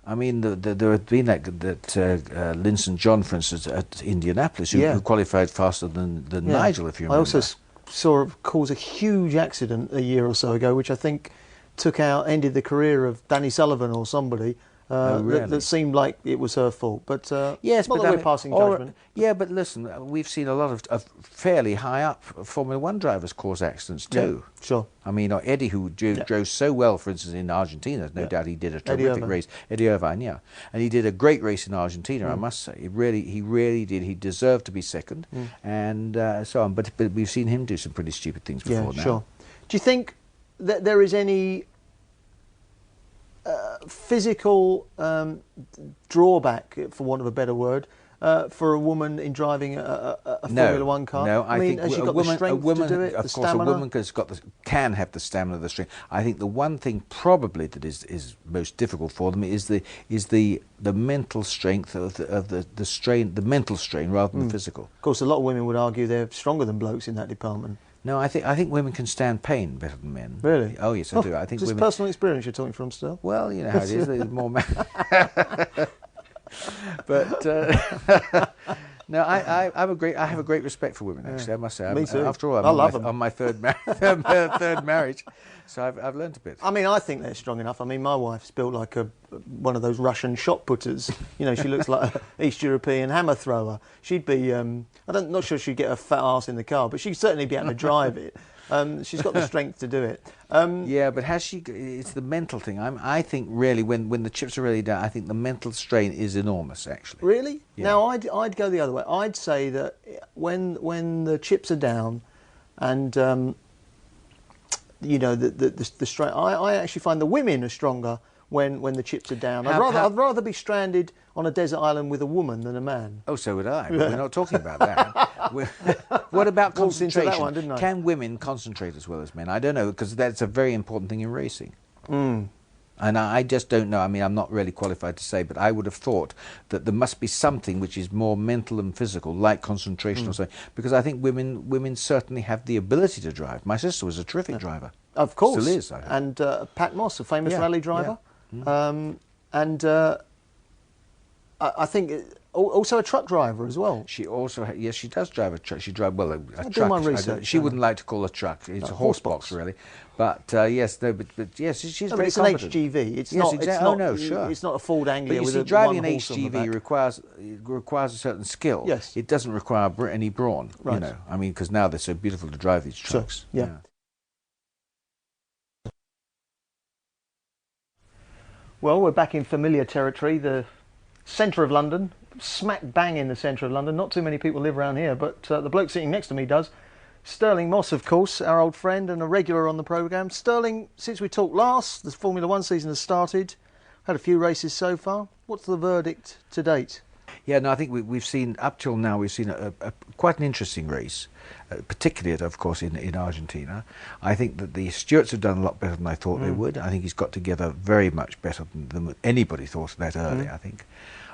I mean, there had been that Linson John, for instance, at Indianapolis, who qualified faster than Nigel, if you remember. I also saw cause a huge accident a year or so ago, which I think ended the career of Danny Sullivan or somebody. Really? That seemed like it was her fault, but yes, not but that we're passing judgment. Yeah, but listen, we've seen a lot of fairly high up Formula One drivers cause accidents too. Yeah, sure. I mean, Eddie, who drove so well, for instance, in Argentina, no doubt he did a terrific race. Eddie Irvine, yeah, and he did a great race in Argentina, I must say. He really did. He deserved to be second, and so on. But we've seen him do some pretty stupid things before now. Sure. Do you think that there is any physical drawback, for want of a better word, for a woman in driving a Formula One car? No, I think has she got the strength to do it? Of course, a woman can have the stamina, the strength. I think the one thing probably that is most difficult for them is the mental strength of the strain, the mental strain rather than the physical. Of course, a lot of women would argue they're stronger than blokes in that department. No, I think women can stand pain better than men. Really? Oh yes, I do. I think is this personal experience you're talking from still? Well, you know how it is. There's more men. But no, I have a great respect for women. Actually, I must say. Me too. After all, I love them. On my third marriage, so I've learned a bit. I mean, I think they're strong enough. I mean, my wife's built like one of those Russian shot putters. You know, she looks like an East European hammer thrower. She'd be. Not sure she'd get her fat ass in the car, but she'd certainly be able to drive it. She's got the strength to do it. Yeah, but has she? It's the mental thing. I think really when the chips are really down, I think the mental strain is enormous. Actually. Really? Yeah. Now I'd go the other way. I'd say that when the chips are down, and you know the strain. I actually find the women are stronger when the chips are down. I'd rather be stranded on a desert island with a woman than a man. Oh, so would I. But we're not talking about that. What about concentration? Into that one, didn't I? Can women concentrate as well as men? I don't know, because that's a very important thing in racing. And I just don't know. I mean, I'm not really qualified to say, but I would have thought that there must be something which is more mental and physical, like concentration or something, because I think women certainly have the ability to drive. My sister was a terrific driver. Of course. Still is, I hope. And Pat Moss, a famous rally driver. I think also a truck driver as well. She also, yes, she does drive a truck. She drives, well, a truck. Do my research. She wouldn't like to call a truck. It's a horse box, really. But yes, no, but yes, she's very it's competent. It's an HGV. It's yes, not. Exactly. It's not. Oh no, sure. It's not a Ford Anglia with driving one an horse on the HGV back. requires a certain skill. Yes. It doesn't require any brawn. Right. You know, I mean, because now they're so beautiful to drive these trucks. Sure. Yeah. Well, we're back in familiar territory, the centre of London, smack bang in the centre of London. Not too many people live around here, but the bloke sitting next to me does. Stirling Moss, of course, our old friend and a regular on the programme. Stirling, since we talked last, the Formula One season has started. Had a few races so far. What's the verdict to date? Yeah, no, I think we've seen, up till now, we've seen quite an interesting race, particularly, of course, in Argentina. I think that the Stewarts have done a lot better than I thought they would. I think he's got together very much better than anybody thought that early, I think.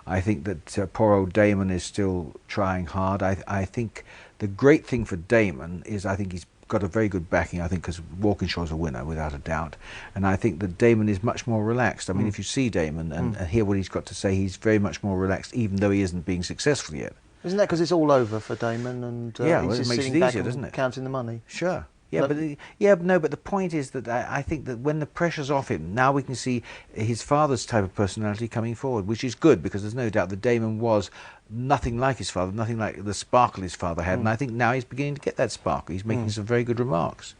I think that poor old Damon is still trying hard. I think the great thing for Damon is I think he's got a very good backing, I think, because Walkinshaw's a winner, without a doubt. And I think that Damon is much more relaxed. I mean, if you see Damon and hear what he's got to say, he's very much more relaxed, even though he isn't being successful yet. Isn't that because it's all over for Damon and yeah, he's well, it just makes sitting it back easier, and doesn't it? counting the money? Sure. Yeah, but the point is that I think that when the pressure's off him, now we can see his father's type of personality coming forward, which is good, because there's no doubt that Damon was nothing like his father, nothing like the sparkle his father had, and I think now he's beginning to get that sparkle. He's making some very good remarks.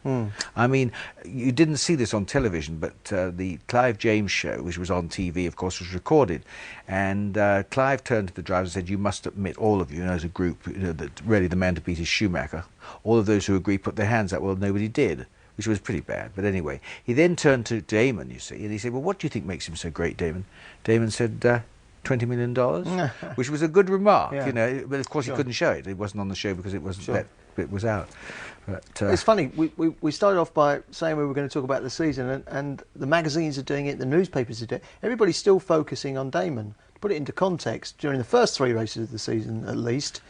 I mean, you didn't see this on television, but the Clive James show, which was on TV, of course, was recorded, and Clive turned to the drivers and said, "You must admit, all of you, as a group, that really the man to beat is Schumacher." All of those who agreed put their hands up. Well, nobody did, which was pretty bad. But anyway, he then turned to Damon, you see, and he said, "Well, what do you think makes him so great, Damon?" Damon said, $20 million, which was a good remark, you know. But of course, he couldn't show it. It wasn't on the show because it wasn't that bit was out. But it's funny. We started off by saying we were going to talk about the season, and the magazines are doing it, the newspapers are doing it. Everybody's still focusing on Damon. To put it into context, during the first 3 races of the season, at least,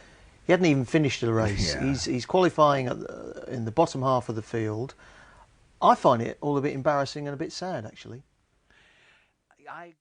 he hadn't even finished the race. Yeah. He's qualifying in the bottom half of the field. I find it all a bit embarrassing and a bit sad, actually. I